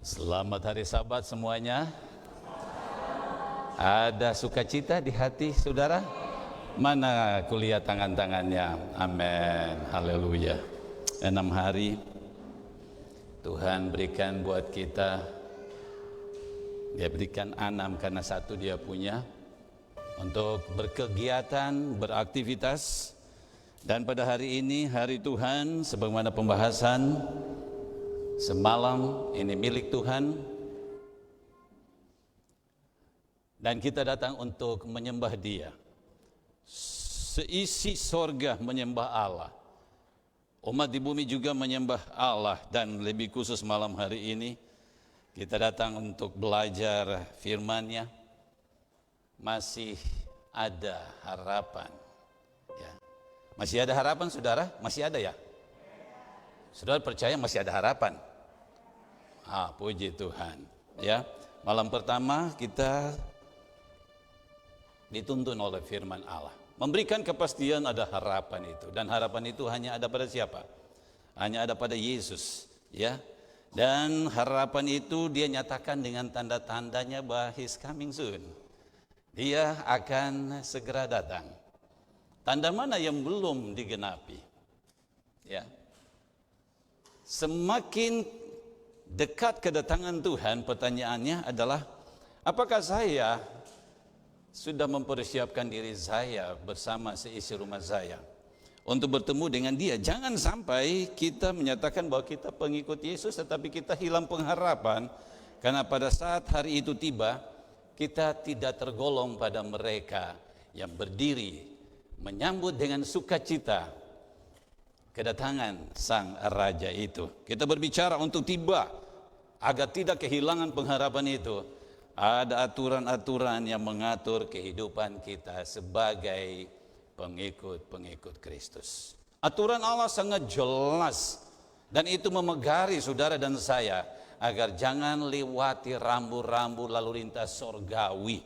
Selamat hari Sabat semuanya. Ada sukacita di hati saudara? Mana kulihat tangan-tangannya? Amin, haleluya. 6 hari Tuhan berikan buat kita. Dia berikan 6 karena 1 dia punya, untuk berkegiatan, beraktivitas. Dan pada hari ini, hari Tuhan, sebagaimana pembahasan semalam, ini milik Tuhan. Dan kita datang untuk menyembah Dia. Seisi sorga menyembah Allah. Umat di bumi juga menyembah Allah. Dan lebih khusus malam hari ini, kita datang untuk belajar firman-Nya. Masih ada harapan. Ya. Masih ada harapan, saudara? Masih ada ya? Saudara percaya masih ada harapan? Puji Tuhan. Ya, malam pertama kita dituntun oleh firman Allah, memberikan kepastian ada harapan itu, dan harapan itu hanya ada pada siapa? Hanya ada pada Yesus. Ya, dan harapan itu dia nyatakan dengan tanda-tandanya bahwa He's coming soon. Dia akan segera datang. Tanda mana yang belum digenapi? Ya. Semakin dekat kedatangan Tuhan, pertanyaannya adalah, apakah saya sudah mempersiapkan diri saya bersama seisi rumah saya untuk bertemu dengan Dia? Jangan sampai kita menyatakan bahwa kita pengikut Yesus tetapi kita hilang pengharapan, karena pada saat hari itu tiba, kita tidak tergolong pada mereka yang berdiri menyambut dengan sukacita kedatangan Sang Raja itu. Kita berbicara untuk tiba, agar tidak kehilangan pengharapan itu. Ada aturan-aturan yang mengatur kehidupan kita sebagai pengikut-pengikut Kristus. Aturan Allah sangat jelas, dan itu memegari saudara dan saya agar jangan lewati rambu-rambu lalu lintas sorgawi.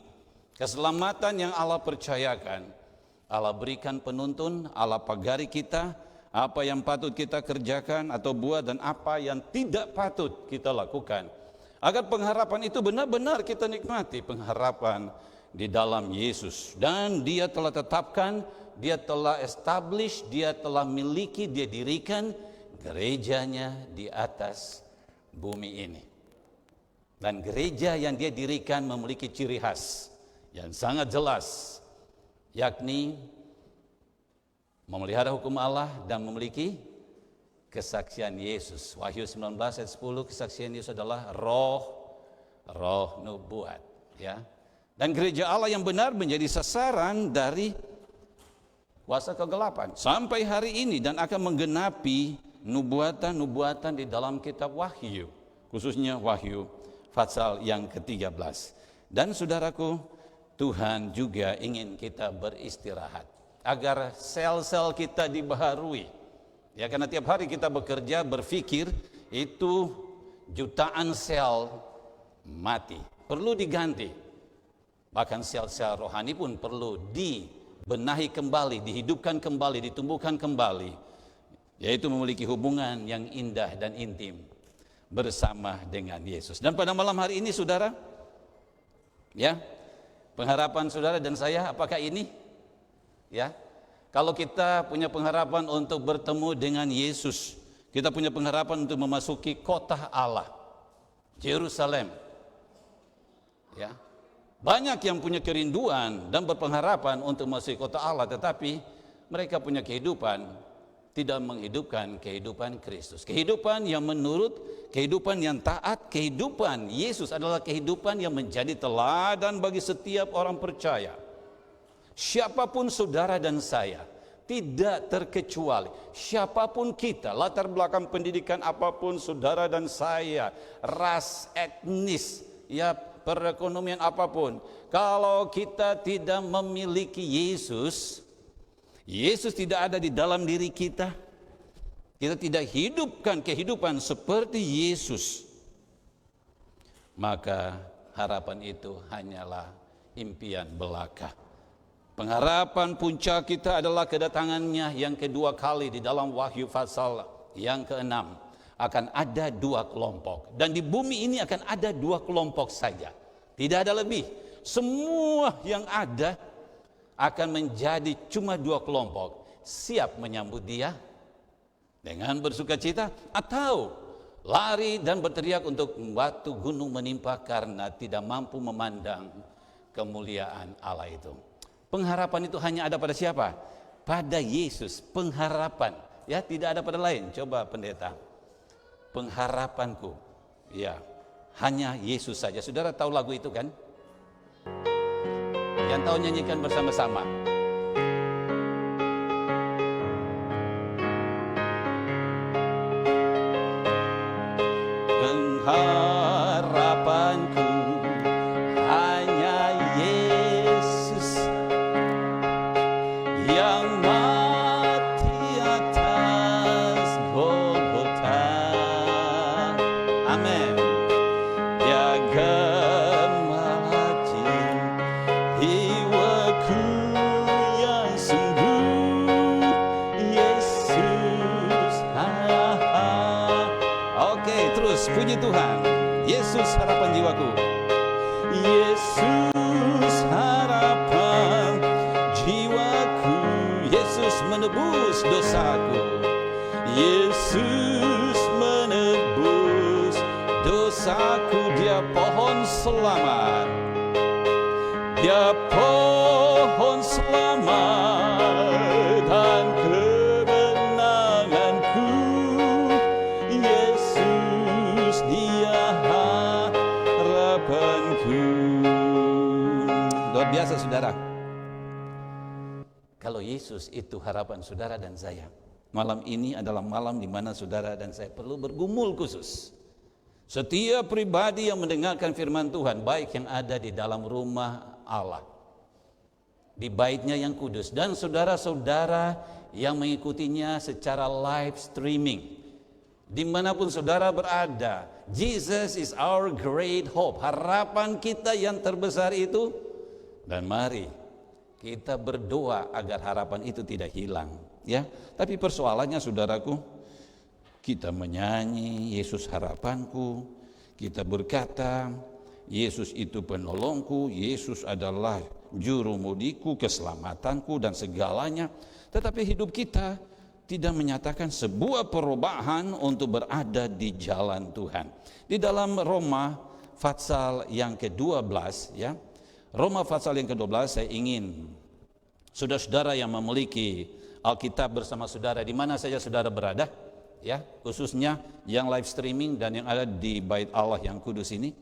Keselamatan yang Allah percayakan, Allah berikan penuntun, Allah pagari kita, apa yang patut kita kerjakan atau buat dan apa yang tidak patut kita lakukan, agar pengharapan itu benar-benar kita nikmati, pengharapan di dalam Yesus. Dan Dia telah tetapkan, Dia telah establish, Dia telah miliki, Dia dirikan gerejanya di atas bumi ini. Dan gereja yang Dia dirikan memiliki ciri khas yang sangat jelas, yakni memelihara hukum Allah dan memiliki kesaksian Yesus. Wahyu 19 ayat 10, kesaksian Yesus adalah roh nubuat. Ya. Dan gereja Allah yang benar menjadi sasaran dari kuasa kegelapan sampai hari ini, dan akan menggenapi nubuatan-nubuatan di dalam kitab Wahyu, khususnya Wahyu pasal yang ke-13. Dan saudaraku, Tuhan juga ingin kita beristirahat, agar sel-sel kita dibaharui. Ya, karena tiap hari kita bekerja, berpikir, itu jutaan sel mati, perlu diganti. Bahkan sel-sel rohani pun perlu dibenahi kembali, dihidupkan kembali, ditumbuhkan kembali, yaitu memiliki hubungan yang indah dan intim bersama dengan Yesus. Dan pada malam hari ini saudara, ya, pengharapan saudara dan saya apakah ini? Ya, kalau kita punya pengharapan untuk bertemu dengan Yesus, kita punya pengharapan untuk memasuki kota Allah, Yerusalem. Ya, banyak yang punya kerinduan dan berpengharapan untuk memasuki kota Allah, tetapi mereka punya kehidupan tidak menghidupkan kehidupan Kristus. Kehidupan yang menurut, kehidupan yang taat, kehidupan Yesus adalah kehidupan yang menjadi teladan bagi setiap orang percaya. Siapapun saudara dan saya, tidak terkecuali, siapapun kita, latar belakang pendidikan apapun saudara dan saya, ras, etnis, ya, perekonomian apapun, kalau kita tidak memiliki Yesus, Yesus tidak ada di dalam diri kita, kita tidak hidupkan kehidupan seperti Yesus, maka harapan itu hanyalah impian belaka. Pengharapan puncak kita adalah kedatangannya yang kedua kali di dalam Wahyu pasal yang ke-6. akan ada dua kelompok. Dan di bumi ini akan ada dua kelompok saja. Tidak ada lebih. Semua yang ada akan menjadi cuma dua kelompok. Siap menyambut dia dengan bersukacita, atau lari dan berteriak untuk batu gunung menimpa karena tidak mampu memandang kemuliaan Allah itu. Pengharapan itu hanya ada pada siapa? Pada Yesus. Pengharapan, ya, tidak ada pada lain. Coba pendeta. Pengharapanku, ya, hanya Yesus saja. Saudara tahu lagu itu kan? Yang tahu nyanyikan bersama-sama. Pengharapanku hanya Yesus yang mati atas Golgota. Amin. Dia gemati jiwaku yang sungguh Yesus. Oke, terus puji Tuhan. Yesus harapan jiwaku. Yesus harapan jiwaku. Yesus menebus dosaku. Yesus menebus dosaku. Dia pohon selamat. Dia pohon selamat dan kemenanganku. Yesus dia harapanku. Luar biasa saudara. Kalau Yesus itu harapan saudara dan saya, malam ini adalah malam di mana saudara dan saya perlu bergumul khusus. Setiap pribadi yang mendengarkan firman Tuhan, baik yang ada di dalam rumah Allah, di baitnya yang kudus, dan saudara-saudara yang mengikutinya secara live streaming, dimanapun saudara berada, Jesus is our great hope, harapan kita yang terbesar itu. Dan mari kita berdoa agar harapan itu tidak hilang, ya. Tapi persoalannya saudaraku, kita menyanyi Yesus harapanku, kita berkata Yesus itu penolongku, Yesus adalah juru mudiku, keselamatanku dan segalanya, tetapi hidup kita tidak menyatakan sebuah perubahan untuk berada di jalan Tuhan. Di dalam Roma pasal yang ke-12, ya. Roma pasal yang ke-12, saya ingin saudara-saudara yang memiliki Alkitab bersama saudara di mana saja saudara berada, ya, khususnya yang live streaming dan yang ada di bait Allah yang kudus ini.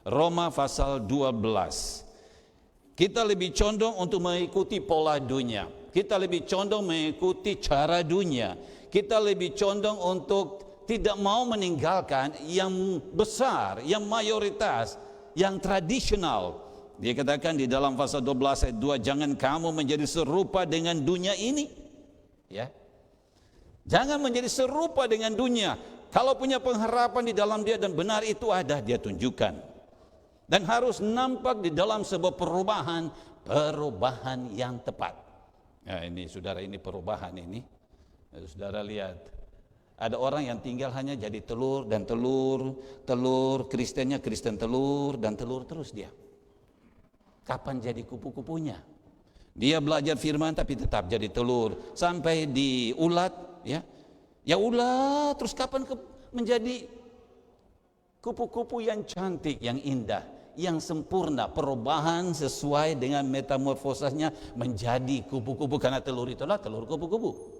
Roma pasal 12. Kita lebih condong untuk mengikuti pola dunia. Kita lebih condong mengikuti cara dunia. Kita lebih condong untuk tidak mau meninggalkan yang besar, yang mayoritas, yang tradisional. Dia katakan di dalam pasal 12 ayat 2, jangan kamu menjadi serupa dengan dunia ini. Ya. Jangan menjadi serupa dengan dunia. Kalau punya pengharapan di dalam dia dan benar itu ada, dia tunjukkan. Dan harus nampak di dalam sebuah perubahan yang tepat. Ya, ini saudara, ini perubahan ini. Ya, saudara lihat, ada orang yang tinggal hanya jadi telur dan telur, Kristennya Kristen telur dan telur terus dia. Kapan jadi kupu-kupunya? Dia belajar firman tapi tetap jadi telur sampai di ulat, ya. Ya ulat terus kapan menjadi kupu-kupu yang cantik, yang indah, yang sempurna, perubahan sesuai dengan metamorfosanya menjadi kupu-kupu, karena telur itulah telur kupu-kupu.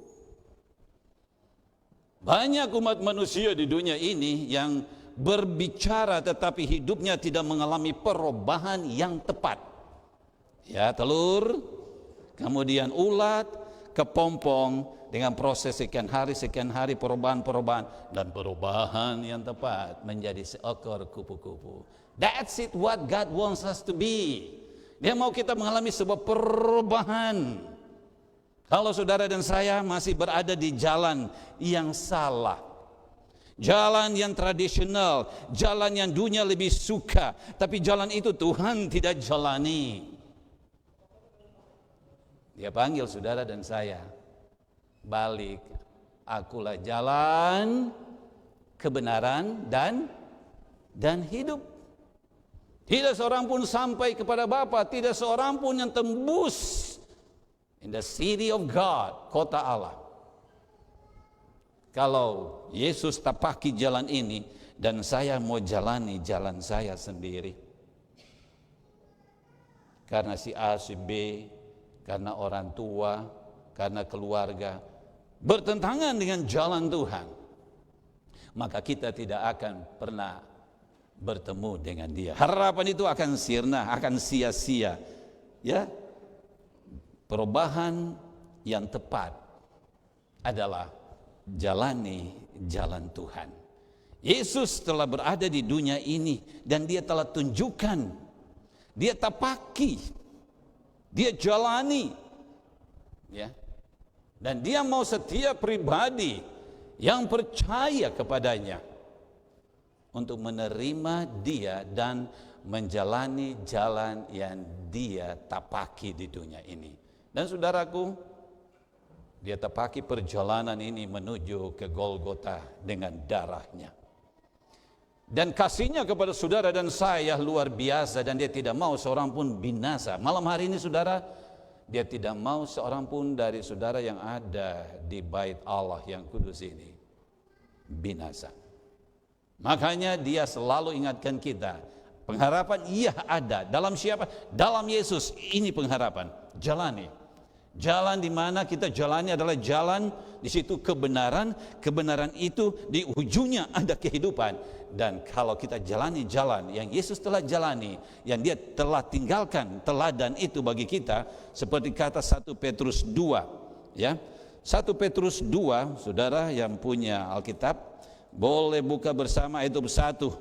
Banyak umat manusia di dunia ini yang berbicara tetapi hidupnya tidak mengalami perubahan yang tepat. Ya, telur, kemudian ulat, kepompong dengan proses sekian hari perubahan dan perubahan yang tepat menjadi seekor kupu-kupu. That's it, what God wants us to be. Dia mau kita mengalami sebuah perubahan. Kalau saudara dan saya masih berada di jalan yang salah, jalan yang tradisional, jalan yang dunia lebih suka, tapi jalan itu Tuhan tidak jalani. Dia panggil saudara dan saya, balik, akulah jalan, kebenaran, dan hidup. Tidak seorang pun sampai kepada Bapa, tidak seorang pun yang tembus in the city of God, kota Allah. Kalau Yesus tapaki jalan ini dan saya mau jalani jalan saya sendiri, karena si A, si B, karena orang tua, karena keluarga, bertentangan dengan jalan Tuhan, maka kita tidak akan pernah bertemu dengan Dia. Harapan itu akan sirna, akan sia-sia. Ya, perubahan yang tepat adalah jalani jalan Tuhan. Yesus telah berada di dunia ini dan Dia telah tunjukkan, Dia tapaki, Dia jalani, ya. Dan Dia mau setiap pribadi yang percaya kepadanya untuk menerima Dia dan menjalani jalan yang Dia tapaki di dunia ini. Dan saudaraku, Dia tapaki perjalanan ini menuju ke Golgota dengan darahnya. Dan kasihnya kepada saudara dan saya luar biasa, dan Dia tidak mau seorang pun binasa. Malam hari ini saudara, Dia tidak mau seorang pun dari saudara yang ada di bait Allah yang kudus ini binasa. Makanya Dia selalu ingatkan kita, pengharapan iya ada. Dalam siapa? Dalam Yesus. Ini pengharapan. Jalani. Jalan di mana kita jalani adalah jalan, di situ kebenaran. Kebenaran itu di ujungnya ada kehidupan. Dan kalau kita jalani jalan yang Yesus telah jalani, yang Dia telah tinggalkan teladan itu bagi kita, seperti kata 1 Petrus 2, ya. 1 Petrus 2, saudara yang punya Alkitab, boleh buka bersama ayat 21.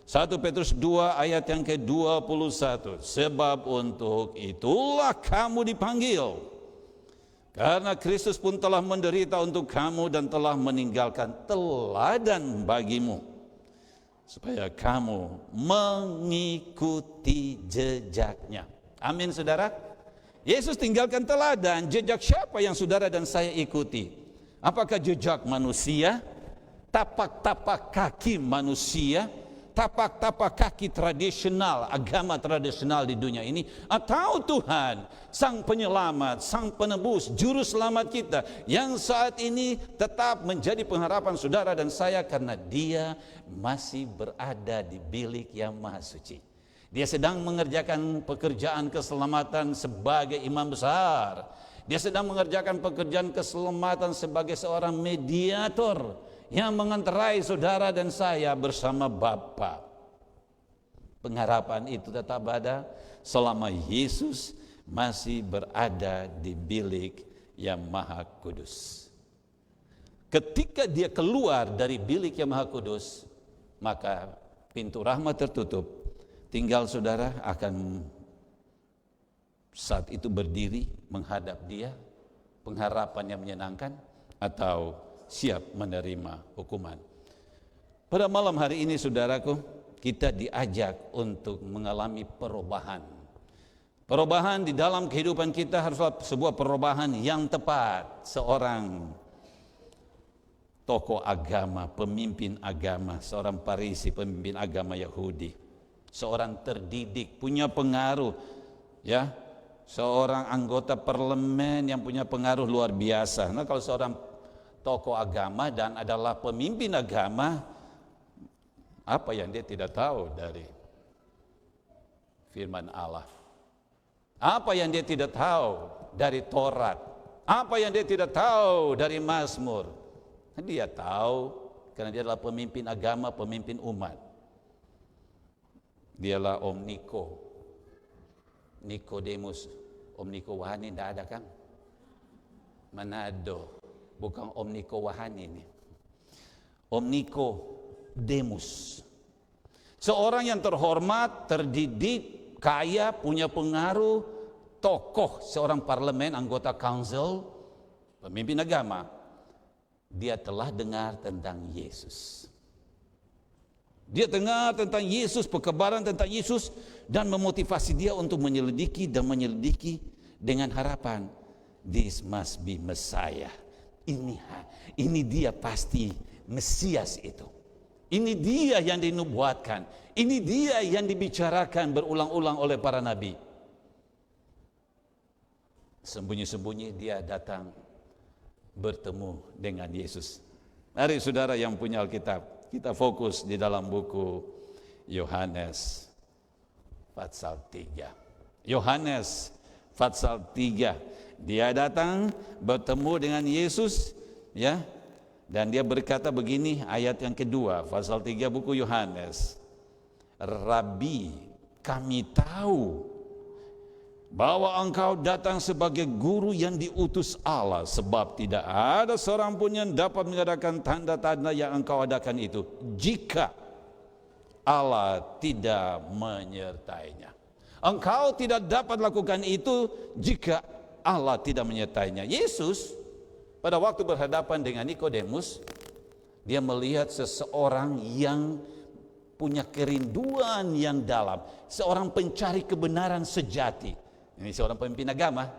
1 Petrus 2 ayat yang ke-21. Sebab untuk itulah kamu dipanggil, karena Kristus pun telah menderita untuk kamu dan telah meninggalkan teladan bagimu, supaya kamu mengikuti jejaknya. Amin saudara. Yesus tinggalkan teladan. Jejak siapa yang saudara dan saya ikuti? Apakah jejak manusia? Tapak-tapak kaki manusia, tapak-tapak kaki tradisional, agama tradisional di dunia ini, atau Tuhan, Sang Penyelamat, Sang Penebus, Juru Selamat kita, yang saat ini tetap menjadi pengharapan saudara dan saya, karena Dia masih berada di bilik yang maha suci. Dia sedang mengerjakan pekerjaan keselamatan sebagai imam besar. Dia sedang mengerjakan pekerjaan keselamatan sebagai seorang mediator yang mengantarai saudara dan saya bersama Bapa. Pengharapan itu tetap ada selama Yesus masih berada di bilik yang maha kudus. Ketika Dia keluar dari bilik yang maha kudus, maka pintu rahmat tertutup. Tinggal saudara akan saat itu berdiri menghadap Dia, pengharapan yang menyenangkan, atau siap menerima hukuman. Pada malam hari ini saudaraku, kita diajak untuk mengalami perubahan. Perubahan di dalam kehidupan kita haruslah sebuah perubahan yang tepat. Seorang tokoh agama, pemimpin agama, seorang Farisi, pemimpin agama Yahudi, seorang terdidik, punya pengaruh, ya, seorang anggota parlemen yang punya pengaruh luar biasa. Nah, kalau seorang tokoh agama dan adalah pemimpin agama, apa yang dia tidak tahu dari firman Allah? Apa yang dia tidak tahu dari Taurat? Apa yang dia tidak tahu dari Mazmur? Dia tahu karena dia adalah pemimpin agama, pemimpin umat. Dialah Om Nikodemus. Om Niko Wahani tidak ada kan? Manado. Bukan Om Niko Wahani ini. Om Nikodemus. Seorang yang terhormat, terdidik, kaya, punya pengaruh, tokoh, seorang parlemen, anggota council, pemimpin agama. Dia telah dengar tentang Yesus. Dia dengar tentang Yesus, perkabaran tentang Yesus, dan memotivasi dia untuk menyelidiki dan menyelidiki dengan harapan, this must be Messiah. Ini dia pasti Mesias itu. Ini dia yang dinubuatkan. Ini dia yang dibicarakan berulang-ulang oleh para nabi. Sembunyi-sembunyi dia datang bertemu dengan Yesus. Mari saudara yang punya Alkitab, kita fokus di dalam buku Yohanes pasal 3. Yohanes pasal 3. Dia datang bertemu dengan Yesus, ya. Dan dia berkata begini, ayat yang kedua, pasal 3 buku Yohanes. Rabi, kami tahu bahwa engkau datang sebagai guru yang diutus Allah, sebab tidak ada seorang pun yang dapat mengadakan tanda-tanda yang engkau adakan itu jika Allah tidak menyertainya. Engkau tidak dapat lakukan itu jika Allah tidak menyertainya. Yesus pada waktu berhadapan dengan Nikodemus, dia melihat seseorang yang punya kerinduan yang dalam, seorang pencari kebenaran sejati. Ini seorang pemimpin agama,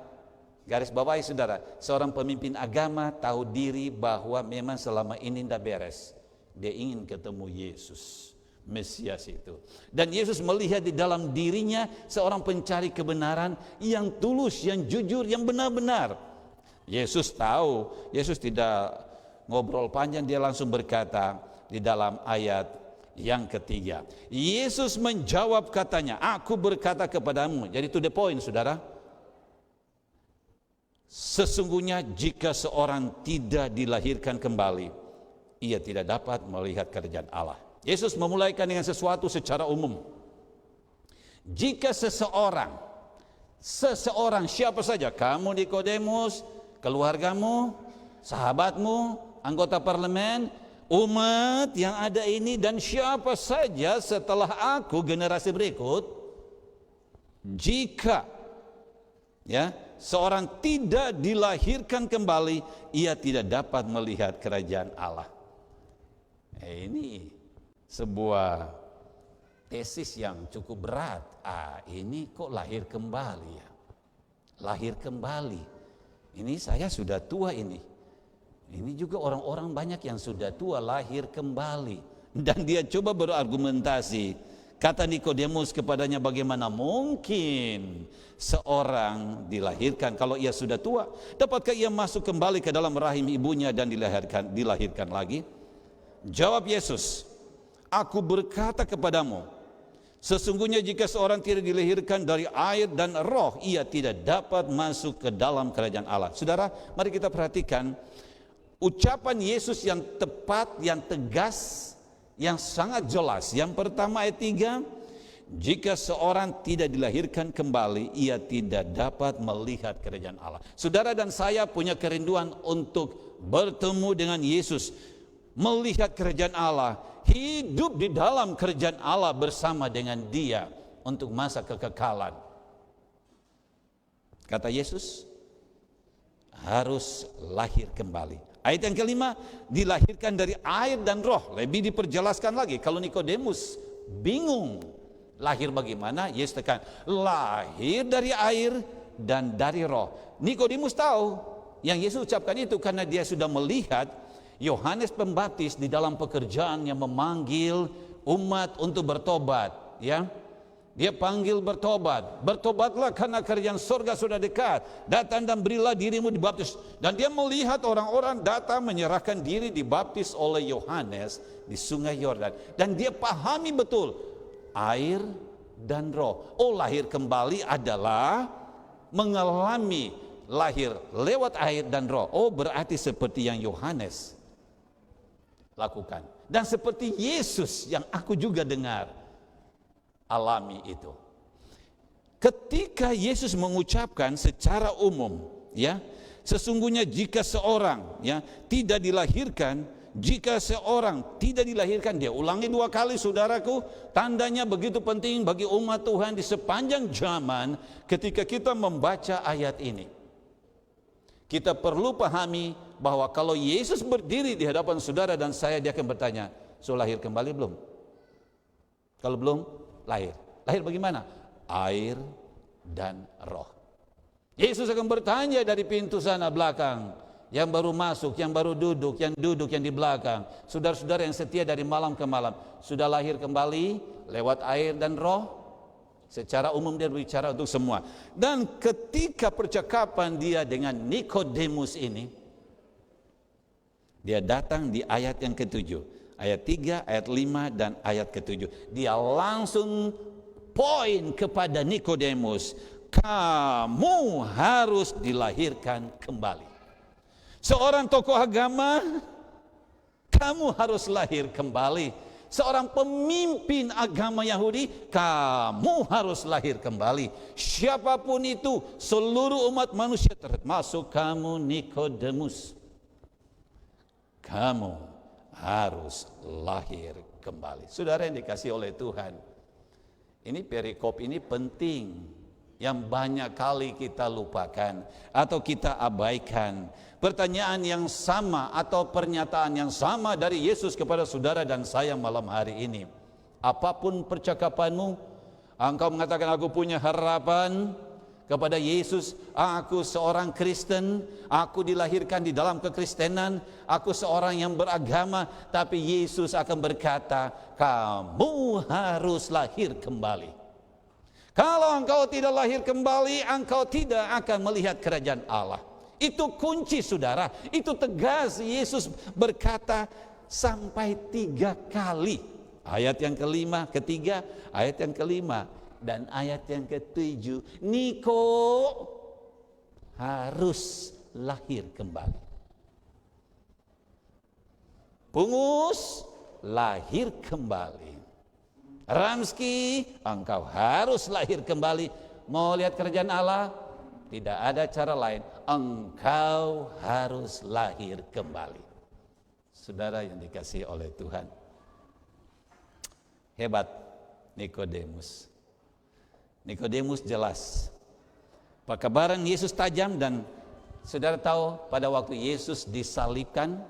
garis bawahi saudara, seorang pemimpin agama tahu diri bahwa memang selama ini tidak beres. Dia ingin ketemu Yesus, Mesias itu. Dan Yesus melihat di dalam dirinya seorang pencari kebenaran yang tulus, yang jujur, yang benar-benar. Yesus tahu, Yesus tidak ngobrol panjang, dia langsung berkata di dalam ayat yang ketiga, Yesus menjawab katanya, aku berkata kepadamu. Jadi to the point saudara, sesungguhnya jika seorang tidak dilahirkan kembali, ia tidak dapat melihat kerajaan Allah. Yesus memulaikan dengan sesuatu secara umum. Jika seseorang siapa saja, kamu Nikodemus, keluargamu, sahabatmu, anggota parlemen, umat yang ada ini, dan siapa saja setelah aku, generasi berikut, jika seorang tidak dilahirkan kembali, ia tidak dapat melihat kerajaan Allah. Ini sebuah tesis yang cukup berat. Ini kok lahir kembali ya? Lahir kembali. Ini saya sudah tua ini. Ini juga orang-orang banyak yang sudah tua lahir kembali. Dan dia coba berargumentasi. Kata Nikodemus kepadanya, bagaimana mungkin seorang dilahirkan kalau ia sudah tua? Dapatkah ia masuk kembali ke dalam rahim ibunya dan dilahirkan lagi? Jawab Yesus, aku berkata kepadamu, sesungguhnya jika seorang tidak dilahirkan dari air dan roh, ia tidak dapat masuk ke dalam kerajaan Allah. Saudara, mari kita perhatikan ucapan Yesus yang tepat, yang tegas, yang sangat jelas. Yang pertama ayat 3, jika seorang tidak dilahirkan kembali, ia tidak dapat melihat kerajaan Allah. Saudara dan saya punya kerinduan untuk bertemu dengan Yesus, melihat kerajaan Allah, hidup di dalam kerajaan Allah bersama dengan Dia untuk masa kekekalan. Kata Yesus, harus lahir kembali. Ayat yang kelima, dilahirkan dari air dan roh. Lebih diperjelaskan lagi. Kalau Nikodemus bingung lahir bagaimana, Yesus tekan, lahir dari air dan dari roh. Nikodemus tahu yang Yesus ucapkan itu karena dia sudah melihat Yohanes Pembaptis di dalam pekerjaan yang memanggil umat untuk bertobat, ya. Dia panggil bertobat. Bertobatlah karena kerajaan surga sudah dekat. Datang dan berilah dirimu dibaptis. Dan dia melihat orang-orang datang menyerahkan diri dibaptis oleh Yohanes di sungai Yordan. Dan dia pahami betul air dan roh. Oh, lahir kembali adalah mengalami lahir lewat air dan roh. Oh, berarti seperti yang Yohanes lakukan. Dan seperti Yesus yang aku juga dengar alami itu. Ketika Yesus mengucapkan secara umum, ya, sesungguhnya jika seorang tidak dilahirkan, jika seorang tidak dilahirkan, dia ulangi 2 kali saudaraku, tandanya begitu penting bagi umat Tuhan di sepanjang zaman. Ketika kita membaca ayat ini, kita perlu pahami bahwa kalau Yesus berdiri di hadapan saudara dan saya, dia akan bertanya, sudah lahir kembali belum? Kalau belum, lahir. Lahir bagaimana? Air dan roh. Yesus akan bertanya dari pintu sana belakang, yang baru masuk, yang baru duduk, yang di belakang, saudara-saudara yang setia dari malam ke malam, sudah lahir kembali lewat air dan roh. Secara umum dia berbicara untuk semua. Dan ketika percakapan dia dengan Nikodemus ini, dia datang di ayat yang ke-7, ayat 3, ayat 5, dan ayat ke-7. Dia langsung poin kepada Nikodemus, kamu harus dilahirkan kembali. Seorang tokoh agama, kamu harus lahir kembali. Seorang pemimpin agama Yahudi, kamu harus lahir kembali. Siapapun itu, seluruh umat manusia, termasuk kamu Nikodemus, kamu harus lahir kembali. Saudara yang dikasihi oleh Tuhan, ini perikop ini penting, yang banyak kali kita lupakan atau kita abaikan. Pertanyaan yang sama atau pernyataan yang sama dari Yesus kepada saudara dan saya malam hari ini. Apapun percakapanmu, engkau mengatakan aku punya harapan kepada Yesus, aku seorang Kristen, aku dilahirkan di dalam kekristenan, aku seorang yang beragama, tapi Yesus akan berkata, kamu harus lahir kembali. Kalau engkau tidak lahir kembali, engkau tidak akan melihat kerajaan Allah. Itu kunci saudara, itu tegas Yesus berkata sampai 3 kali. Ayat yang kelima, ketiga, ayat yang kelima, dan ayat yang ke-7. Niko harus lahir kembali. Pungus, lahir kembali. Ramski, engkau harus lahir kembali. Mau lihat kerajaan Allah? Tidak ada cara lain, engkau harus lahir kembali. Saudara yang dikasihi oleh Tuhan, hebat Nikodemus. Nikodemus jelas, pekabaran Yesus tajam, dan saudara tahu pada waktu Yesus disalibkan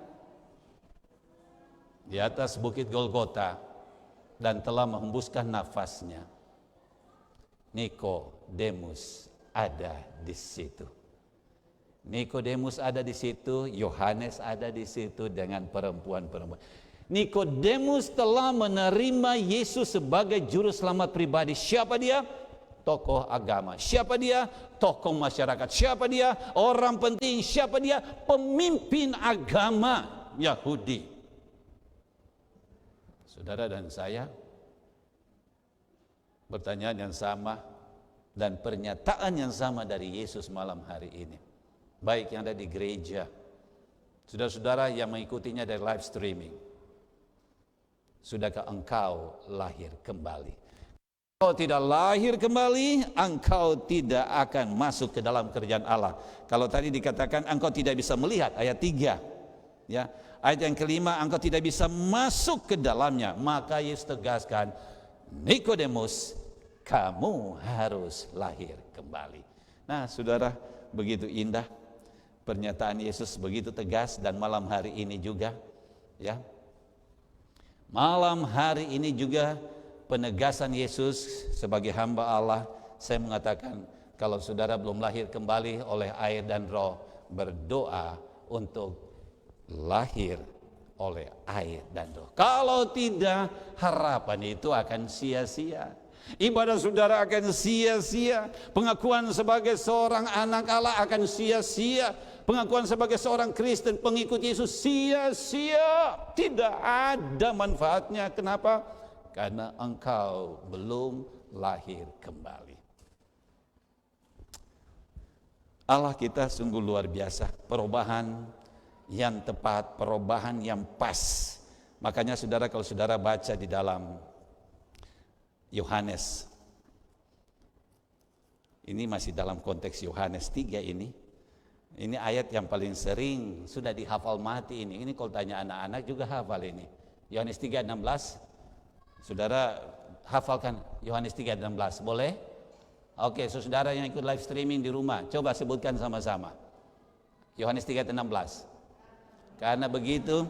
di atas bukit Golgota dan telah menghembuskan nafasnya, Nikodemus ada di situ. Nikodemus ada di situ, Yohanes ada di situ dengan perempuan-perempuan. Nikodemus telah menerima Yesus sebagai juru selamat pribadi. Siapa dia? Tokoh agama. Siapa dia? Tokoh masyarakat. Siapa dia? Orang penting. Siapa dia? Pemimpin agama Yahudi. Saudara dan saya, pertanyaan yang sama dan pernyataan yang sama dari Yesus malam hari ini, baik yang ada di gereja, saudara-saudara yang mengikutinya dari live streaming, sudahkah engkau lahir kembali? Kalau tidak lahir kembali, engkau tidak akan masuk ke dalam kerajaan Allah. Kalau tadi dikatakan engkau tidak bisa melihat, ayat 3, ya, ayat yang kelima, engkau tidak bisa masuk ke dalamnya, maka Yesus tegaskan, Nikodemus, kamu harus lahir kembali. Nah, saudara, begitu indah pernyataan Yesus, begitu tegas, dan malam hari ini juga, ya, malam hari ini juga penegasan Yesus sebagai hamba Allah. Saya mengatakan, kalau saudara belum lahir kembali oleh air dan roh, berdoa untuk lahir oleh air dan roh. Kalau tidak, harapan itu akan sia-sia. Ibadah saudara akan sia-sia. Pengakuan sebagai seorang anak Allah akan sia-sia. Pengakuan sebagai seorang Kristen, pengikut Yesus, sia-sia. Tidak ada manfaatnya. Kenapa? Karena engkau belum lahir kembali. Allah kita sungguh luar biasa. Perubahan yang tepat, perubahan yang pas. Makanya saudara, kalau saudara baca di dalam Yohanes, ini masih dalam konteks Yohanes 3 ini ayat yang paling sering sudah dihafal mati ini kalau tanya anak-anak juga hafal ini. Yohanes 3:16, saudara hafalkan Yohanes 3:16, boleh? Oke, saudara yang ikut live streaming di rumah, coba sebutkan sama-sama Yohanes 3:16. Karena begitu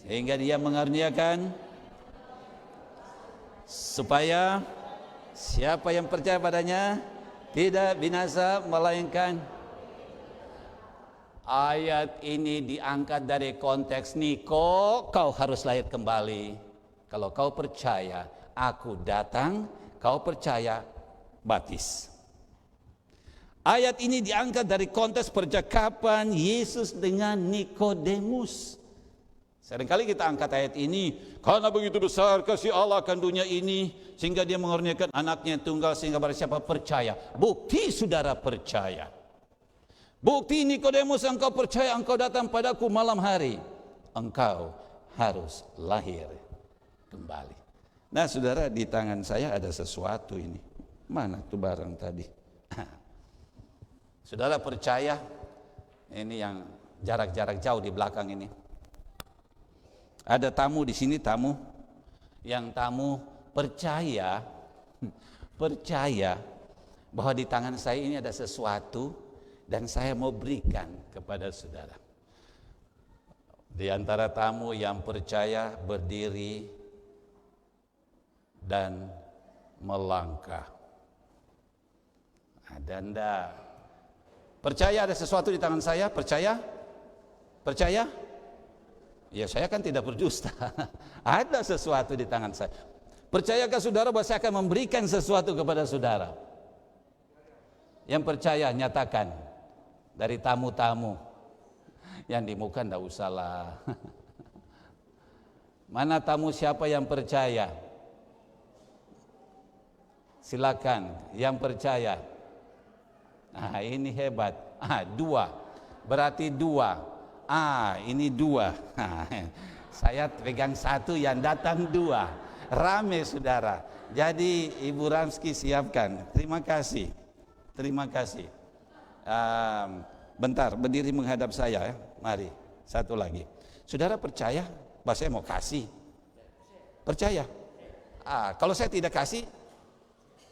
sehingga dia mengaruniakan supaya siapa yang percaya padanya tidak binasa, melainkan Ayat ini diangkat dari konteks Niko, kau harus lahir kembali. Kalau kau percaya, aku datang, kau percaya, baptis. Ayat ini diangkat dari konteks percakapan Yesus dengan Nikodemus. Seringkali kita angkat ayat ini, karena begitu besar kasih Allah akan dunia ini, sehingga dia mengaruniakan anaknya tunggal, sehingga barang siapa percaya. Bukti saudara percaya. Bukti Nikodemus, engkau percaya, engkau datang padaku malam hari. Engkau harus lahir kembali. Nah saudara, di tangan saya ada sesuatu ini. Mana tuh barang tadi? Saudara percaya, ini yang jarak-jarak jauh di belakang ini. Ada tamu di sini, tamu. Yang tamu percaya bahwa di tangan saya ini ada sesuatu dan saya mau berikan kepada saudara. Di antara tamu yang percaya berdiri dan melangkah. Ada enggak? Percaya ada sesuatu di tangan saya? Percaya? Percaya? Ya saya kan tidak berdusta. Ada sesuatu di tangan saya. Percayakah saudara bahwa saya akan memberikan sesuatu kepada saudara? Yang percaya nyatakan. Dari tamu-tamu. Yang di muka enggak usah lah. Mana tamu siapa yang percaya? Silakan yang percaya. Ah ini hebat. Ah 2. Berarti 2. Ah ini 2. Saya pegang 1, yang datang 2. Rame saudara. Jadi Ibu Ramski siapkan. Terima kasih. Terima kasih. Bentar berdiri menghadap saya ya. Mari. Satu lagi. Saudara percaya bahwa saya mau kasih? Percaya? Kalau saya tidak kasih,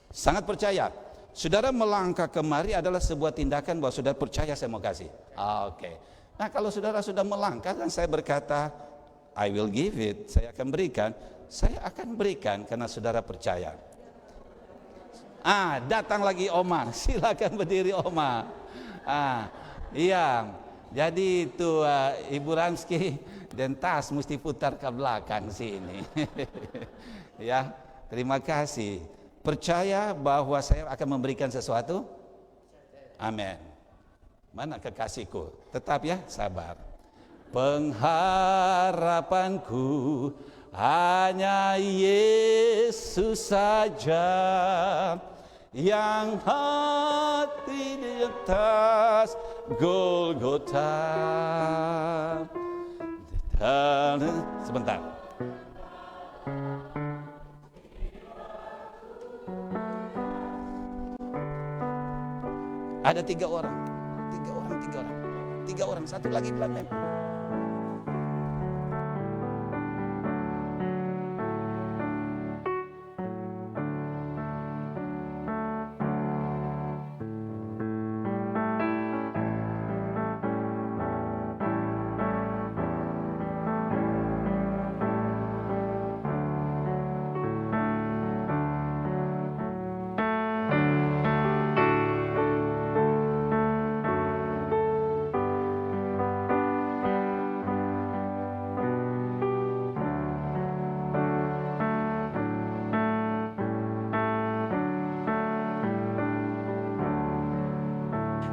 sangat percaya. Saudara melangkah kemari adalah sebuah tindakan bahwa saudara percaya saya mau kasih. Oke. Nah kalau saudara sudah melangkah dan saya berkata, I will give it, saya akan berikan. Saya akan berikan karena saudara percaya. Datang lagi Oma, silakan berdiri Oma. Iya, jadi itu Ibu Ramski dan tas mesti putar ke belakang sini. Ya, terima kasih. Percaya bahwa saya akan memberikan sesuatu? Amin. Mana kekasihku? Tetap ya, sabar. Pengharapanku hanya Yesus saja, yang hati di atas Golgota. Sebentar. Ada 3 orang. 3 orang, satu lagi belakang.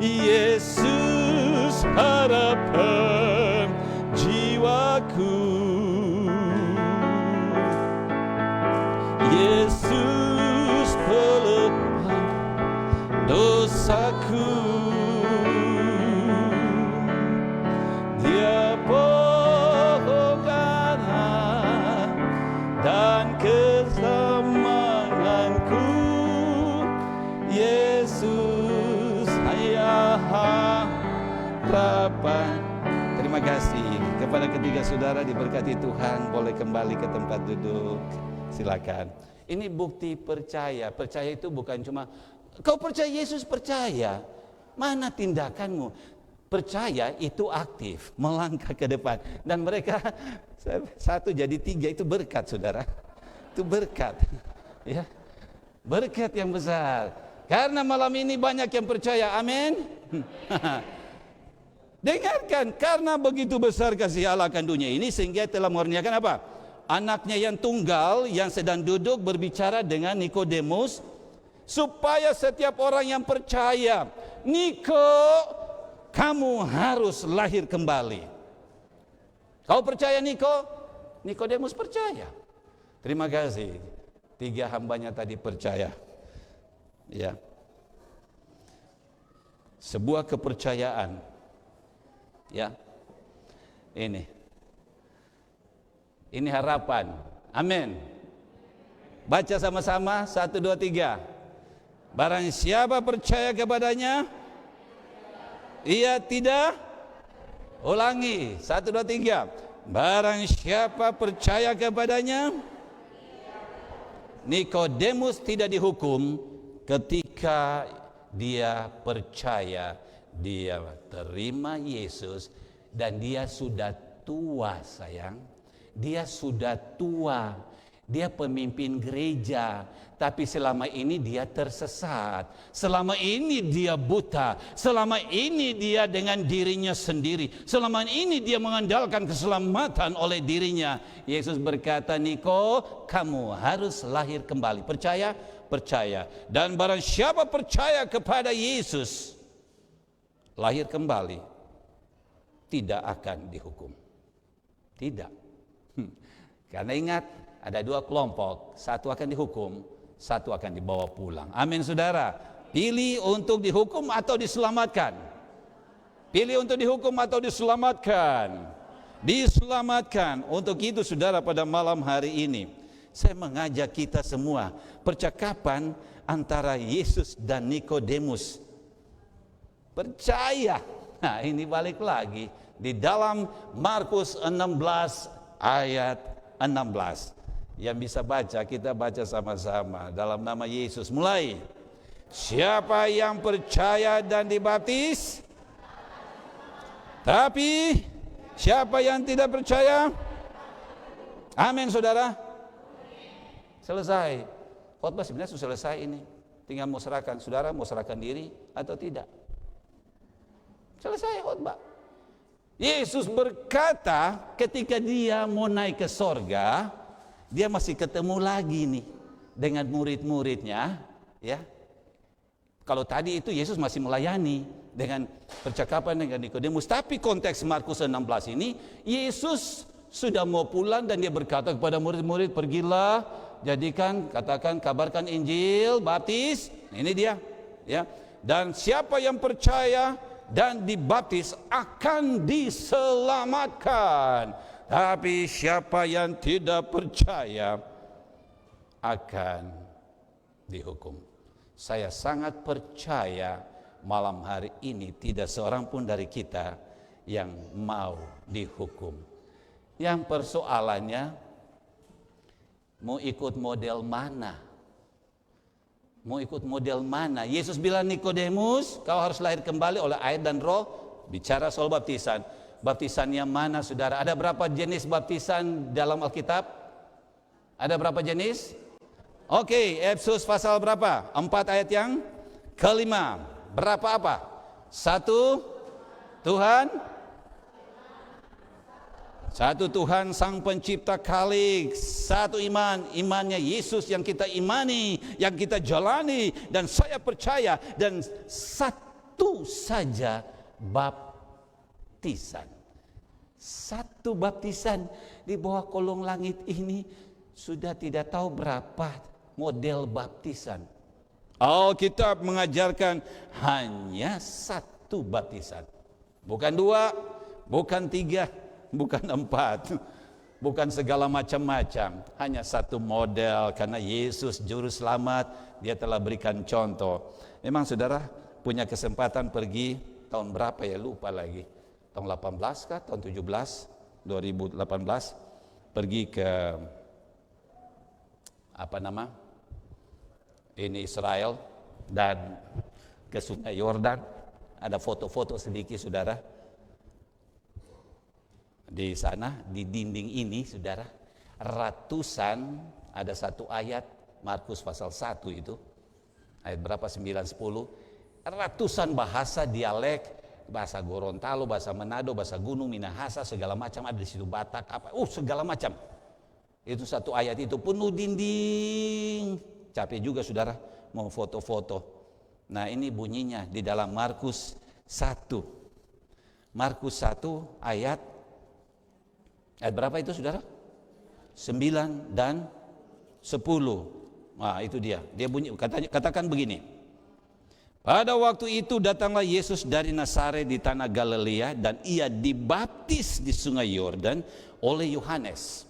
Yesus harapan jiwaku, Yesus pelepah dosaku, Dia pohon garam dan kesemangatku, Yesus harapan. Terima kasih kepada ketiga saudara, diberkati Tuhan, boleh kembali ke tempat duduk, silakan. Ini bukti percaya. Percaya itu bukan cuma kau percaya Yesus, percaya, mana tindakanmu? Percaya itu aktif, melangkah ke depan. Dan mereka 1 jadi 3 itu berkat saudara. Itu berkat, ya, berkat yang besar. Karena malam ini banyak yang percaya, amin. Dengarkan, karena begitu besar kasih Allah akan dunia ini sehingga telah mengaruniakan apa? Anaknya yang tunggal yang sedang duduk berbicara dengan Nikodemus, supaya setiap orang yang percaya, Niko, kamu harus lahir kembali. Kau percaya Niko? Nikodemus percaya. Terima kasih. 3 hambanya tadi percaya. Ya. Sebuah kepercayaan. Ya. Ini harapan. Amin. Baca sama-sama 1, 2, 3. Barang siapa percaya kepadanya, ia tidak, ulangi 1, 2, 3. Barang siapa percaya kepadanya, Nikodemus tidak dihukum ketika dia percaya, dia terima Yesus, dan dia sudah tua, sayang. Dia sudah tua. Dia pemimpin gereja, tapi selama ini dia tersesat. Selama ini dia buta. Selama ini dia dengan dirinya sendiri. Selama ini dia mengandalkan keselamatan oleh dirinya. Yesus berkata, Niko, kamu harus lahir kembali. Percaya? Percaya. Dan barang siapa percaya kepada Yesus, lahir kembali, tidak akan dihukum. Tidak. Karena ingat, ada 2 kelompok, satu akan dihukum, satu akan dibawa pulang. Amin, saudara. Pilih untuk dihukum atau diselamatkan. Pilih untuk dihukum atau diselamatkan. Diselamatkan. Untuk itu, saudara, pada malam hari ini saya mengajak kita semua, percakapan antara Yesus dan Nikodemus. Percaya. Nah, ini balik lagi di dalam Markus 16 ayat 16. Yang bisa baca, kita baca sama-sama dalam nama Yesus. Mulai. Siapa yang percaya dan dibaptis? Tapi siapa yang tidak percaya? Amin, saudara. Selesai. Khotbah sebenarnya sudah selesai ini. Tinggal mau serahkan, saudara mau serahkan diri atau tidak. Selesai khotbah. Yesus berkata ketika dia mau naik ke sorga, dia masih ketemu lagi nih dengan murid-muridnya, ya. Kalau tadi itu Yesus masih melayani dengan percakapan dengan Nikodemus, tapi konteks Markus 16 ini Yesus sudah mau pulang dan dia berkata kepada murid-murid, pergilah, jadikan, katakan, kabarkan Injil, baptis. Ini dia, ya. Dan siapa yang percaya dan dibaptis akan diselamatkan. Tapi siapa yang tidak percaya akan dihukum. Saya sangat percaya malam hari ini tidak seorang pun dari kita yang mau dihukum. Yang persoalannya, mau ikut model mana? Mau ikut model mana? Yesus bilang, Nikodemus, kau harus lahir kembali oleh air dan roh. Bicara soal baptisan. Baptisan yang mana, saudara? Ada berapa jenis baptisan dalam Alkitab? Ada berapa jenis? Oke, Efesus pasal berapa? 4 ayat yang ke-5. Berapa apa? 1, Tuhan. 1 Tuhan Sang Pencipta Khalik. 1 iman. Imannya Yesus yang kita imani, yang kita jalani. Dan saya percaya. Dan satu saja baptisan. Satu baptisan di bawah kolong langit ini sudah tidak tahu berapa model baptisan. Alkitab mengajarkan hanya 1 baptisan. Bukan 2, bukan 3, bukan 4, bukan segala macam-macam. Hanya 1 model, karena Yesus juru selamat, dia telah berikan contoh. Memang saudara punya kesempatan pergi tahun berapa ya, lupa lagi. Tahun 18 kah? Tahun 17? 2018 pergi ke ini Israel dan ke Sungai Yordan. Ada foto-foto sedikit, saudara. Di sana, di dinding ini, saudara, ratusan, ada 1 ayat Markus pasal 1 itu. Ayat berapa? 9, 10. Ratusan bahasa dialek bahasa Gorontalo, bahasa Manado, bahasa Gunung, Minahasa, segala macam ada di situ, Batak, apa, segala macam. Itu satu ayat itu penuh dinding. Capek juga saudara mau foto-foto. Nah ini bunyinya di dalam Markus 1. Markus 1 ayat berapa itu saudara? 9 dan 10. Nah itu dia bunyi, katakan begini. Pada waktu itu datanglah Yesus dari Nazaret di tanah Galilea dan ia dibaptis di sungai Yordan oleh Yohanes.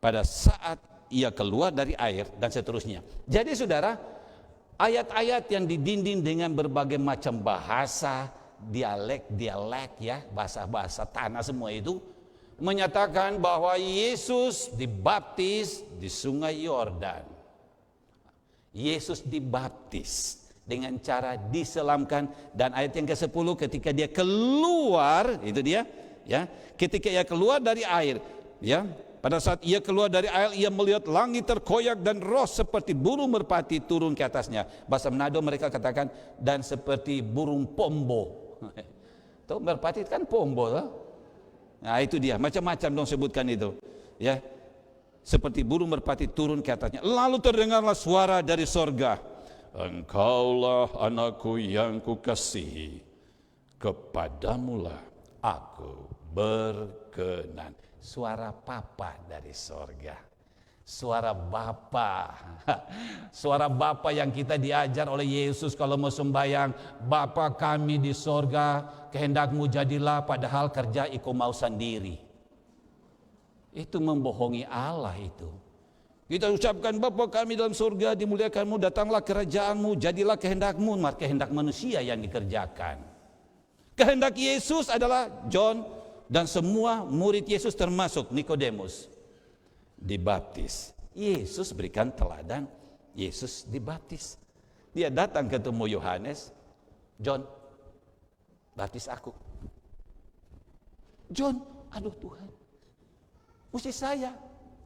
Pada saat ia keluar dari air dan seterusnya. Jadi saudara, ayat-ayat yang didinding dengan berbagai macam bahasa, dialek ya, bahasa-bahasa tanah semua itu menyatakan bahwa Yesus dibaptis di sungai Yordan. Yesus dibaptis dengan cara diselamkan, dan ayat yang ke-10 ketika dia keluar, itu dia ya, ketika ia keluar dari air ya, pada saat ia keluar dari air ia melihat langit terkoyak dan roh seperti burung merpati turun ke atasnya. Bahasa Manado mereka katakan dan seperti burung pombo. Tuh merpati kan pombo lah. Nah itu dia, macam-macam dong sebutkan itu ya, seperti burung merpati turun ke atasnya. Lalu terdengarlah suara dari sorga, Engkaulah anakku yang kukasihi, kepadamulah aku berkenan. Suara Papa dari sorga, suara Bapa, suara Bapa yang kita diajar oleh Yesus kalau mau sembahyang. Bapa kami di sorga, kehendakmu jadilah, padahal kerja iko mau sendiri. Itu membohongi Allah itu. Kita ucapkan Bapa kami dalam surga, dimuliakanmu, datanglah kerajaanmu, jadilah kehendakmu, kehendak manusia yang dikerjakan. Kehendak Yesus adalah John dan semua murid Yesus termasuk Nikodemus dibaptis. Yesus berikan teladan, Yesus dibaptis. Dia datang ketemu Yohanes, John, baptis aku. John, aduh Tuhan, mesti saya.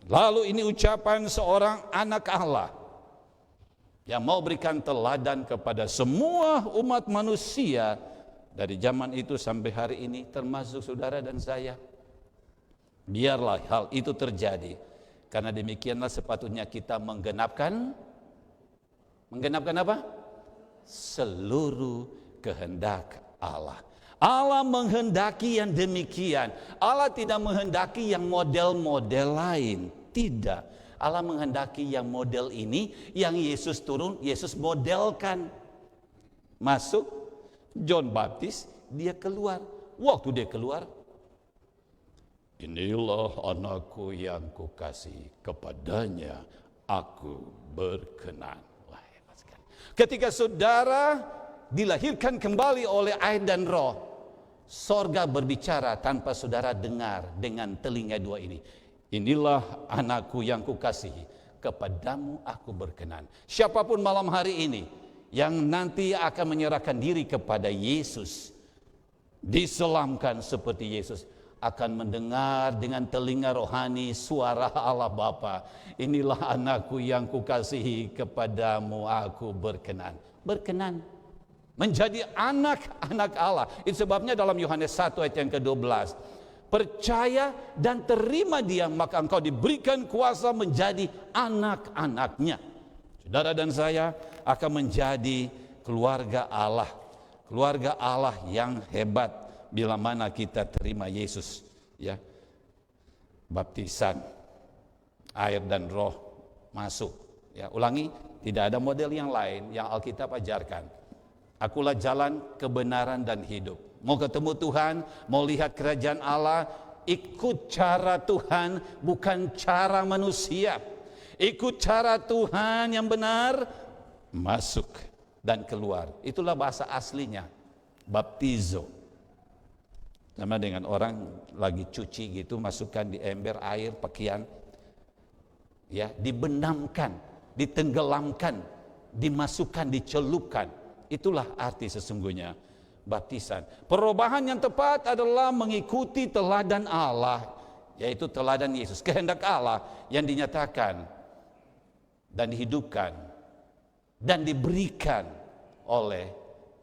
Lalu ini ucapan seorang anak Allah yang mau berikan teladan kepada semua umat manusia dari zaman itu sampai hari ini, termasuk saudara dan saya. Biarlah hal itu terjadi, karena demikianlah sepatutnya kita menggenapkan apa? Seluruh kehendak Allah. Allah menghendaki yang demikian. Allah tidak menghendaki yang model-model lain. Tidak. Allah menghendaki yang model ini, yang Yesus turun, Yesus modelkan. Masuk John Baptis, dia keluar. Waktu dia keluar, inilah anakku yang kukasihi, kepadanya aku berkenan. Wah, hebat sekali. Ketika saudara dilahirkan kembali oleh air dan roh, sorga berbicara tanpa saudara dengar dengan telinga dua ini. Inilah anakku yang kukasihi, kepadamu aku berkenan. Siapapun malam hari ini yang nanti akan menyerahkan diri kepada Yesus, diselamkan seperti Yesus, akan mendengar dengan telinga rohani suara Allah Bapa. Inilah anakku yang kukasihi, kepadamu aku berkenan. Berkenan menjadi anak-anak Allah. Itu sebabnya dalam Yohanes 1 ayat yang ke-12, percaya dan terima dia, maka engkau diberikan kuasa menjadi anak-anaknya. Saudara dan saya akan menjadi keluarga Allah. Keluarga Allah yang hebat bila mana kita terima Yesus, ya. Baptisan air dan roh masuk, ya. Ulangi, tidak ada model yang lain yang Alkitab ajarkan. Akulah jalan, kebenaran dan hidup. Mau ketemu Tuhan, mau lihat kerajaan Allah, ikut cara Tuhan, bukan cara manusia. Ikut cara Tuhan yang benar, masuk dan keluar. Itulah bahasa aslinya, baptizo. Sama dengan orang lagi cuci gitu, masukkan di ember air pakaian, ya, dibenamkan, ditenggelamkan, dimasukkan, dicelupkan. Itulah arti sesungguhnya baptisan. Perubahan yang tepat adalah mengikuti teladan Allah, yaitu teladan Yesus, kehendak Allah yang dinyatakan dan dihidupkan dan diberikan oleh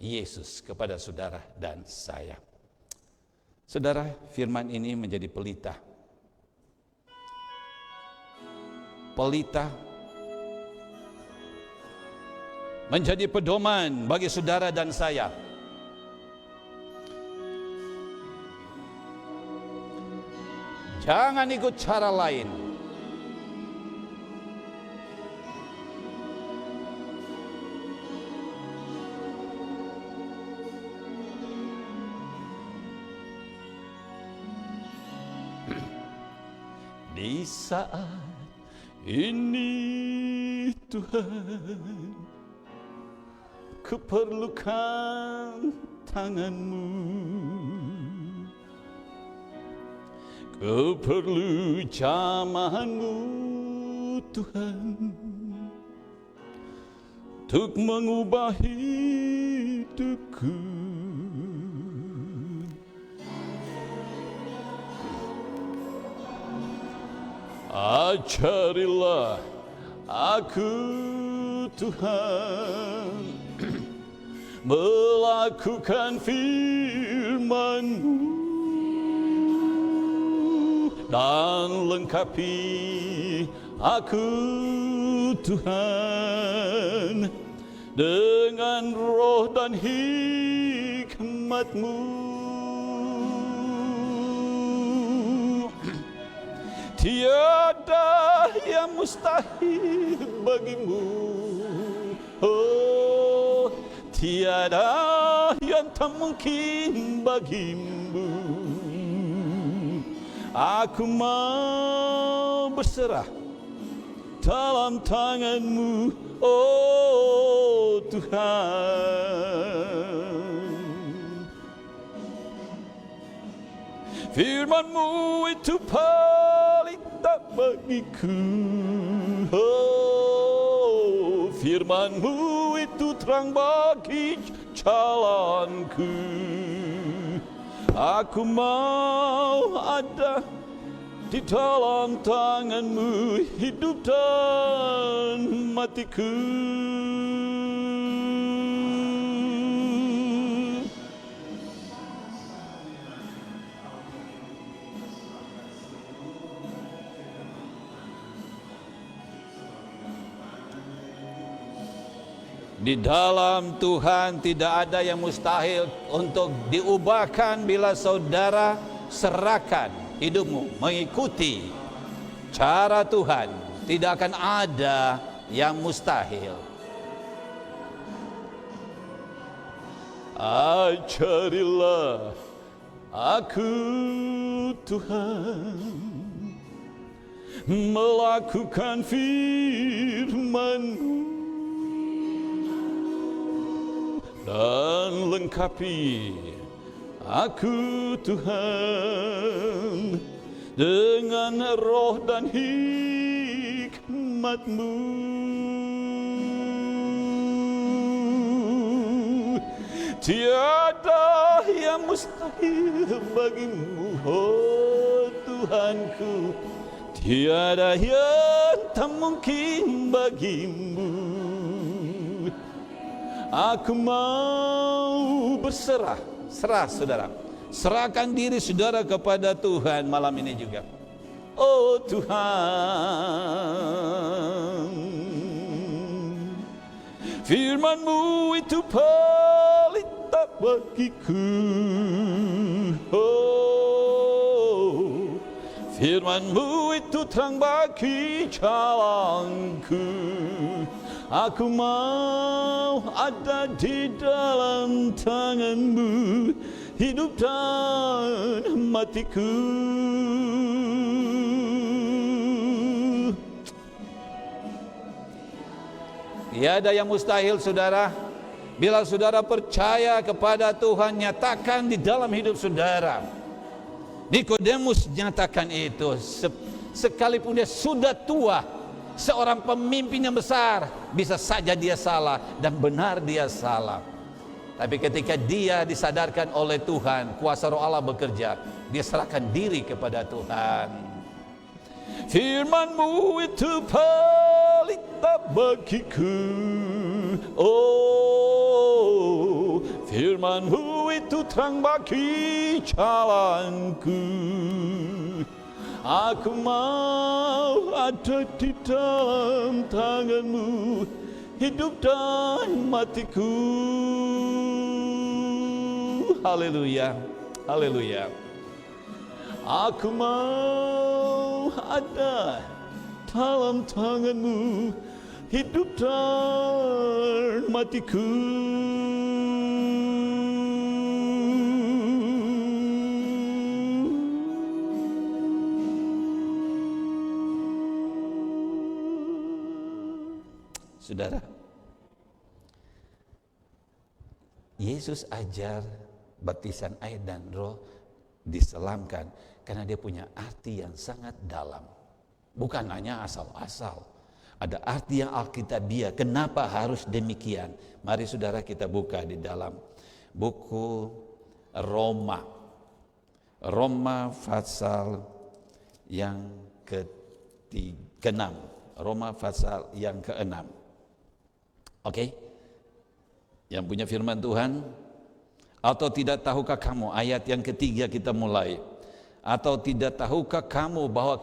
Yesus kepada saudara dan saya. Saudara, firman ini menjadi pelita. Pelita menjadi pedoman bagi saudara dan saya. Jangan ikut cara lain. Di saat ini Tuhan, kuperlukan tangan-Mu. Ku perlu jamahan-Mu Tuhan, untuk mengubah hidupku. Ajarilah aku Tuhan, melakukan firman-Mu, dan lengkapi aku Tuhan dengan roh dan hikmat-Mu. Tiada yang mustahil bagi-Mu, oh, tiada yang tak mungkin bagi-Mu. Aku mau berserah dalam tangan-Mu, oh Tuhan. Firman-Mu itu pelita bagiku, oh, firman-Mu itu terang bagi jalanku. Aku mau ada di dalam tangan-Mu, hidup dan matiku. Di dalam Tuhan tidak ada yang mustahil untuk diubahkan bila saudara serahkan hidupmu mengikuti cara Tuhan. Tidak akan ada yang mustahil. Ajarilah aku Tuhan, melakukan firman-Mu, dan lengkapi aku Tuhan dengan roh dan hikmat-Mu. Tiada yang mustahil bagi-Mu, oh Tuhanku. Tiada yang tak mungkin bagi-Mu. Aku mau berserah. Serah saudara. Serahkan diri saudara kepada Tuhan malam ini juga. Oh Tuhan, firman-Mu itu pelita bagiku. Oh, firman-Mu itu terang bagi jalanku. Aku mau ada di dalam tangan-Mu, hidup dan matiku. Tiada yang mustahil saudara. Bila saudara percaya kepada Tuhan, nyatakan di dalam hidup saudara. Nikodemus nyatakan itu, sekalipun dia sudah tua, seorang pemimpin yang besar, bisa saja dia salah dan benar dia salah. Tapi ketika dia disadarkan oleh Tuhan, kuasa Roh Allah bekerja, dia serahkan diri kepada Tuhan. Firman-Mu itu pelita bagiku, oh Firman-Mu itu terang bagi jalanku. Aku mau ada di dalam tangan-Mu, hidup dan matiku. Haleluya, haleluya. Aku mau ada dalam tangan-Mu, hidup dan matiku. Saudara, Yesus ajar baptisan air dan roh diselamkan karena dia punya arti yang sangat dalam. Bukan hanya asal-asal. Ada arti yang alkitabiah. Kenapa harus demikian? Mari saudara kita buka di dalam buku Roma. Roma pasal yang ke-6. Roma pasal yang ke-6. Oke? Yang punya firman Tuhan. Atau tidak tahukah kamu, ayat yang ketiga kita mulai. Atau tidak tahukah kamu bahwa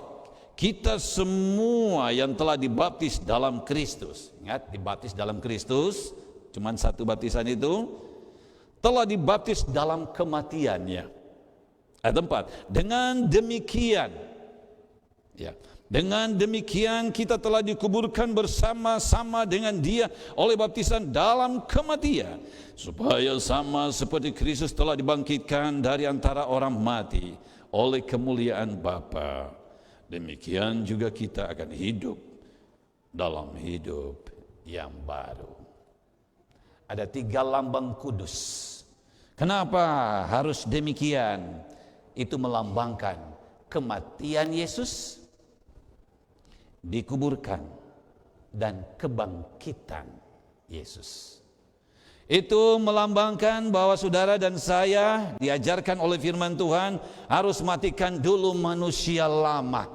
kita semua yang telah dibaptis dalam Kristus. Ingat, dibaptis dalam Kristus. Cuman satu baptisan itu. Telah dibaptis dalam kematiannya. Ayat 4. Dengan demikian. Ya. Dengan demikian kita telah dikuburkan bersama-sama dengan Dia oleh baptisan dalam kematian, supaya sama seperti Kristus telah dibangkitkan dari antara orang mati oleh kemuliaan Bapa, demikian juga kita akan hidup dalam hidup yang baru. Ada 3 lambang kudus. Kenapa harus demikian? Itu melambangkan kematian Yesus, dikuburkan, dan kebangkitan Yesus. Itu melambangkan bahwa saudara dan saya diajarkan oleh firman Tuhan harus matikan dulu manusia lama.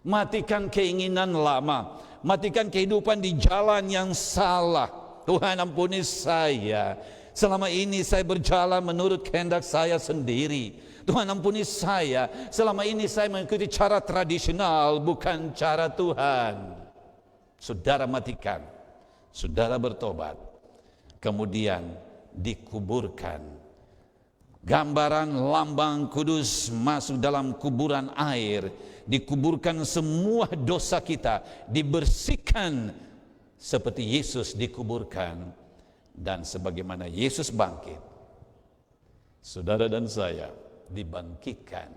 Matikan keinginan lama, matikan kehidupan di jalan yang salah. Tuhan ampuni saya, selama ini saya berjalan menurut kehendak saya sendiri. Tuhan ampuni saya, selama ini saya mengikuti cara tradisional, bukan cara Tuhan. Saudara matikan, saudara bertobat, kemudian dikuburkan. Gambaran lambang kudus masuk dalam kuburan air, dikuburkan semua dosa kita, dibersihkan seperti Yesus dikuburkan, dan sebagaimana Yesus bangkit, saudara dan saya dibangkitkan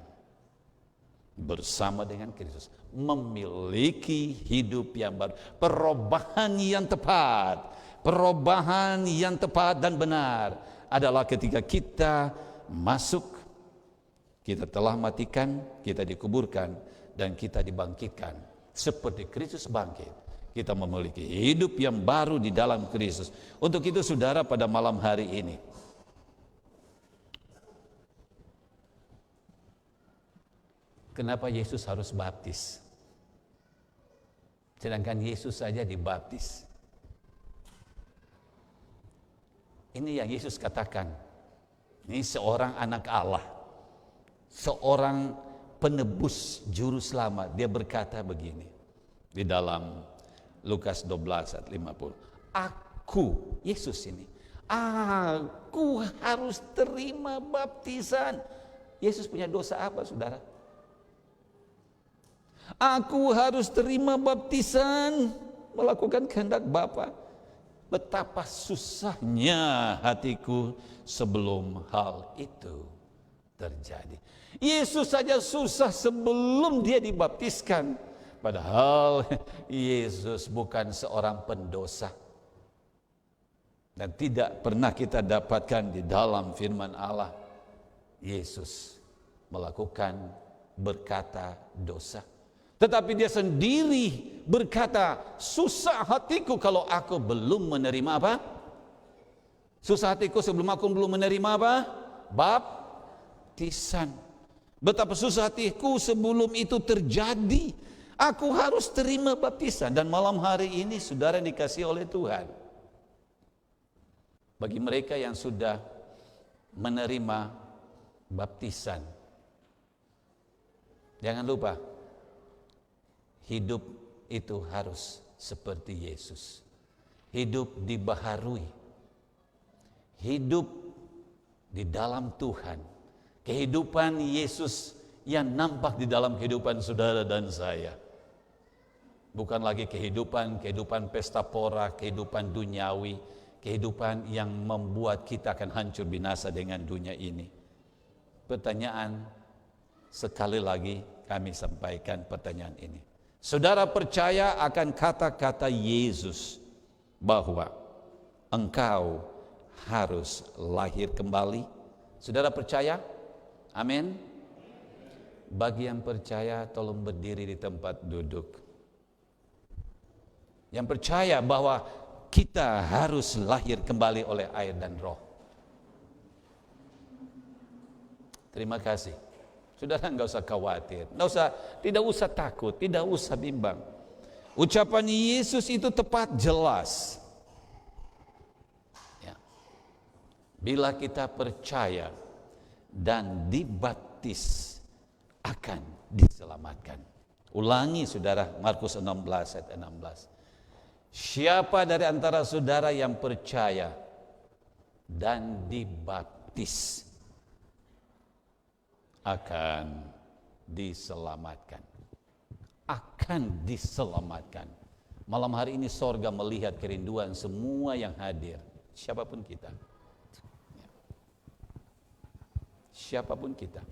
bersama dengan Kristus, memiliki hidup yang baru, perubahan yang tepat. Perubahan yang tepat dan benar adalah ketika kita masuk, kita telah matikan, kita dikuburkan, dan kita dibangkitkan seperti Kristus bangkit. Kita memiliki hidup yang baru di dalam Kristus. Untuk itu saudara, pada malam hari ini kenapa Yesus harus baptis? Sedangkan Yesus saja dibaptis. Ini yang Yesus katakan. Ini seorang anak Allah, seorang penebus juru selamat. Dia berkata begini di dalam Lukas 12 ayat 50. Aku, Yesus ini, aku harus terima baptisan. Yesus punya dosa apa, saudara? Aku harus terima baptisan, melakukan kehendak Bapa. Betapa susahnya hatiku sebelum hal itu terjadi. Yesus saja susah sebelum dia dibaptiskan. Padahal Yesus bukan seorang pendosa. Dan tidak pernah kita dapatkan di dalam firman Allah Yesus melakukan berkata dosa. Tetapi dia sendiri berkata, susah hatiku kalau aku belum menerima apa? Susah hatiku sebelum aku belum menerima apa? Baptisan. Betapa susah hatiku sebelum itu terjadi. Aku harus terima baptisan. Dan malam hari ini saudara dikasihi oleh Tuhan. Bagi mereka yang sudah menerima baptisan. Jangan lupa, hidup itu harus seperti Yesus. Hidup dibaharui. Hidup di dalam Tuhan. Kehidupan Yesus yang nampak di dalam kehidupan saudara dan saya. Bukan lagi kehidupan pesta pora, kehidupan duniawi, kehidupan yang membuat kita akan hancur binasa dengan dunia ini. Pertanyaan, sekali lagi kami sampaikan pertanyaan ini. Saudara percaya akan kata-kata Yesus bahwa engkau harus lahir kembali? Saudara percaya? Amin. Bagi yang percaya, tolong berdiri di tempat duduk. Yang percaya bahwa kita harus lahir kembali oleh air dan roh. Terima kasih. Saudara enggak usah khawatir, tidak usah takut, tidak usah bimbang. Ucapan Yesus itu tepat jelas. Ya. Bila kita percaya dan dibaptis akan diselamatkan. Ulangi saudara, Markus 16 ayat 16. Siapa dari antara saudara yang percaya dan dibaptis akan diselamatkan. Akan diselamatkan. Malam hari ini sorga melihat kerinduan semua yang hadir, siapapun kita. Siapapun kita.